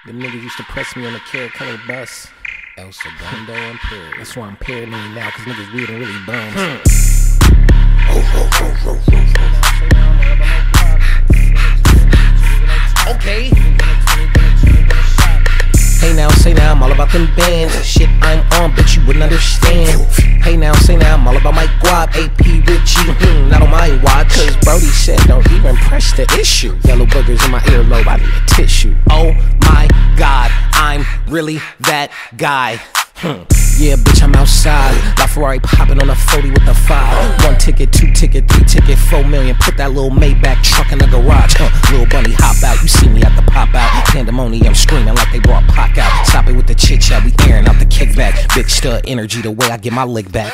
Them niggas used to press me on the Carrot Color bus. El Segundo Imperial. That's why I'm paranoid now, cause niggas weird and really bums. Okay. Hey now, say now, I'm all about them bands. Shit I'm on, but you wouldn't understand. Hey now, say now, I'm all about my guap. AP Richie, not on my watch. Cause Brody said don't even press the issue. Yellow boogers in my earlobe, I need a tissue. Oh my God, I'm really that guy. Yeah, bitch, I'm outside. LaFerrari popping on a 40 with the 5. 1 ticket, 2 ticket, 3 ticket, 4 million. Put that little Maybach truck in the garage. Little bunny hop out, you see me at the pop out. Pandemonium screaming like they brought Pac out. Stop it with the chit chat, we airing out the kickback. Big stud energy the way I get my lick back.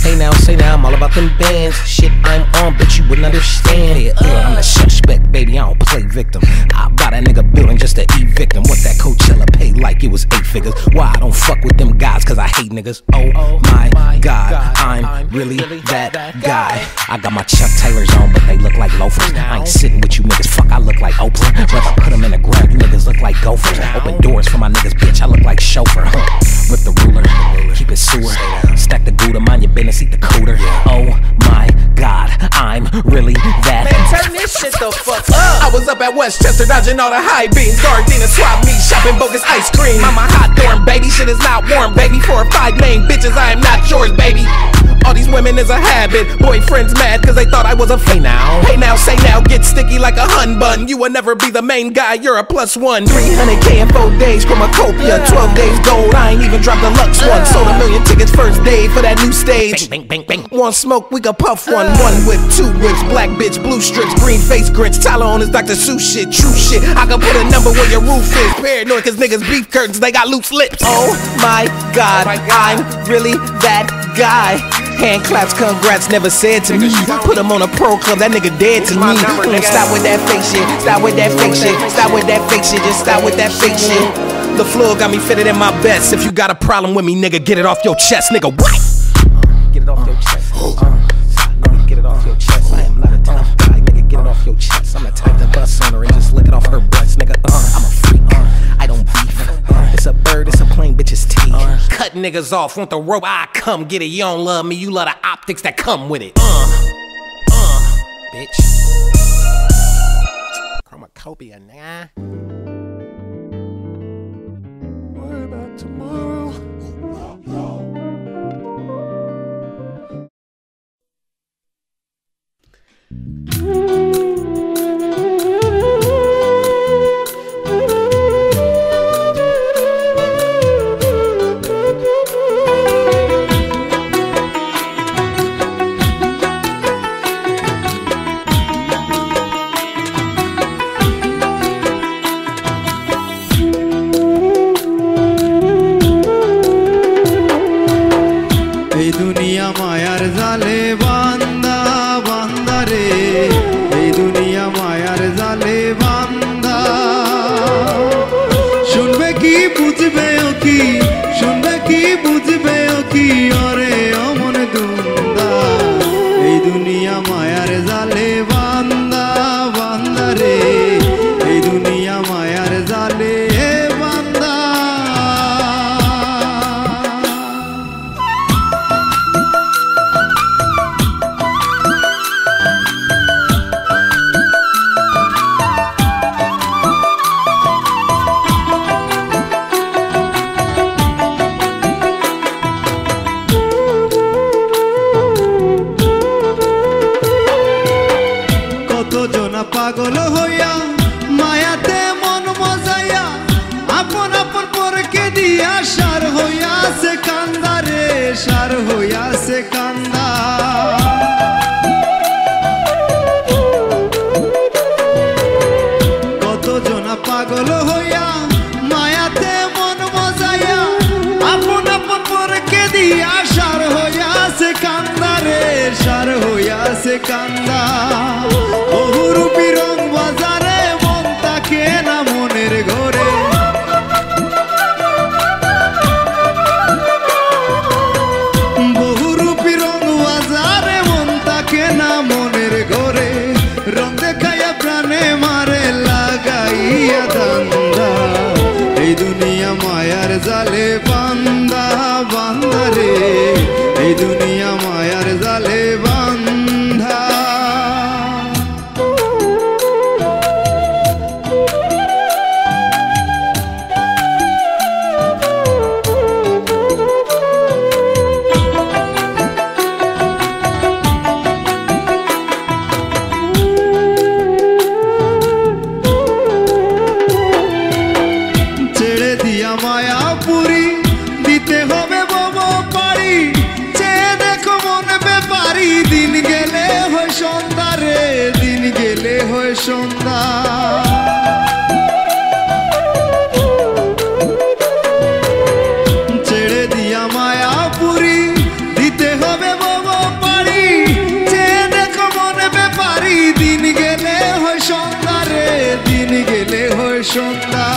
Hey now, say now, I'm all about them bands. Shit I'm on, but you wouldn't understand. Yeah, I'm the suspect, baby, I don't play victim. I bought a nigga building just to evict him. What that Coachella paid like it was 8 figures. Why I don't fuck with them guys, cause I hate niggas. Oh my God, I'm really that guy. I got my Chuck Taylors on, but they look like loafers. I ain't sitting with you niggas, fuck, I look like Oprah. Rather put them in the ground, you niggas look like gophers. Open doors for my niggas, bitch, I look like chauffeur. Rip the ruler, keep it sewer. Stack the Gouda, mind your business, eat the cooter. Oh my God, I'm really that. Man, turn this shit the fuck up. I was up at Westchester dodging all the high beams. Gardena swap me, shopping bogus ice cream. I'm a hot dorm, baby, shit is not warm, baby. 4 or 5 main bitches, I am not yours, baby. All these women is a habit. Boyfriends mad cause they thought I was a Hey now, hey now, say now, get sticky like a hun bun. You will never be the main guy, you're a +1. 300K in 4 days, Chromacopia, 12 days gold. I ain't even dropped the Lux one. Sold 1 million tickets first day for that new stage. bang, bang, bang, bang. Want smoke, we can puff one. 1 whip, 2 whips, black bitch, blue strips, green face grits. Tyler on his Dr. Seuss shit, true shit. I can put a number where your roof is. Paranoid cause niggas beef curtains, they got loose lips. Oh my God, I'm really that guy. Hand claps, congrats, never said to me. Put him on a pro club, that nigga dead to me. Stop with that fake shit, stop with that fake shit, stop with that fake shit, just stop with that fake shit. The floor got me fitted in my best. If you got a problem with me, nigga, get it off your chest, nigga. What? Get it off your chest. Get it off your chest. I am not a tough guy, nigga. Get it off your chest. I'm the type to bust on her and just lick it off her breast, nigga. I'm a freak. I don't beef. It's a bird, it's a plain bitch's teeth. Cut niggas off, want the rope, I come get it. You don't love me, you love the optics that come with it. Bitch. Chromacopia, nigga. Worry about tomorrow. এই দুনিয়া মায়ার জালে বান্দা বান্দা রে, এই দুনিয়া মায়ার জালে বান্দা। শুনবে কি বুঝবে ও কি, শুনবে কি বুঝবে ও কি, ওরে অমন দুন্দা। এই দুনিয়া মায়ার জালে বান্দা বান্দা রে, এই দুনিয়া মায়ার জালে বান্দা। পাগল হইয়া মায়াতে মন মজাইয়া আপন আপন পরকে দিয়া সার হইয়াছে কান্দা রে, সার হইয়াছে কান্দা। কত জনা পাগল হইয়া মায়াতে মন মজাইয়া আপন আপন পরকে দিয়া সার হইয়াছে কান্দা রে, সার হইয়াছে কান্দা। বহুরূপী রং বাজারে মন তাকে না মনের ঘরে, বহুরূপী রং বাজারে মন তাকে না মনের ঘরে। রং দেখাইয়া প্রাণে মারে লাগাইয়া দান্দা। সন্ধ্যা।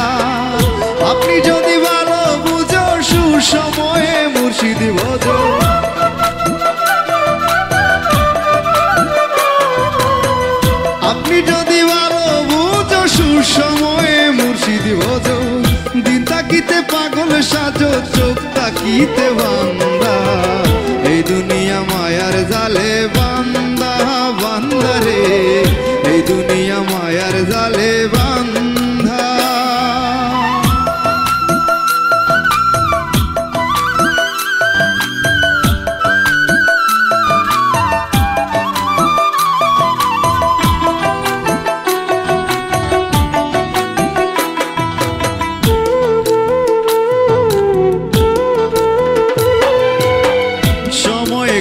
আপনি যদি ভালো বুঝো সুসময়ে মুর্শিদ ভজো। আপনি যদি ভালো বুঝো সুসময়ে মুর্শিদ ভজো। দিন তাকিতে পাগল সাজো চোখ তাকিতে বান্দা। এই দুনিয়া মায়ার জালে বান্দা বান্দা রে, এই দুনিয়া মায়ার জালে বান্দা।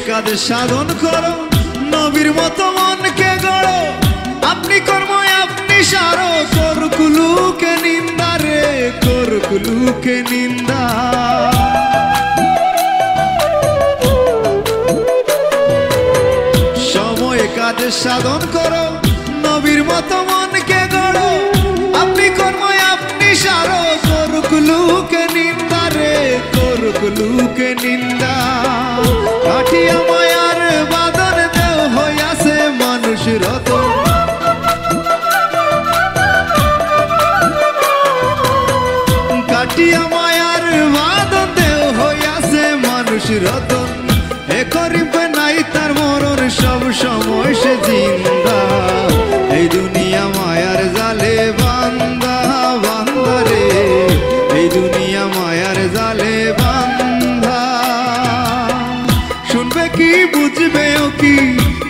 কাজ সাধন করো নবীর মতো মনকে গড়ো। আপনি কর্ম আপনি সারো করকুলুকে নিন্দা রে, করকুলুকে নিন্দা। সময় কাজ সাধন করো নবীর মতো মনকে গড়ো। আপনি কর্ম আপনি সারো করকুলুকে নিন্দা রে, করকুলুকে নিন্দা। কাঠিয়া মায়ার বাদন দেও হইয়াছে মানুষ রতন। কাঠিয়া মায়ার বাদন দেও হইয়াছে মানুষ রতন। এ করিবে নাই তার মরণ সব সময় সে জিন্দা। এই দুনিয়া মায়ার জালে বান্দা বান্দা রে, এই দুনিয়া মায়ার জালে বান্দা। শুনবে কি বুঝবে ও কি,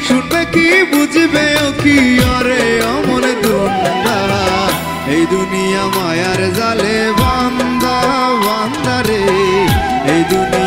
শুনবে কি বুঝবে ও কি, আরে অমন দুন্দা। এই দুনিয়া মায়ার জালে বান্দা বান্দা রে, এই দুনিয়া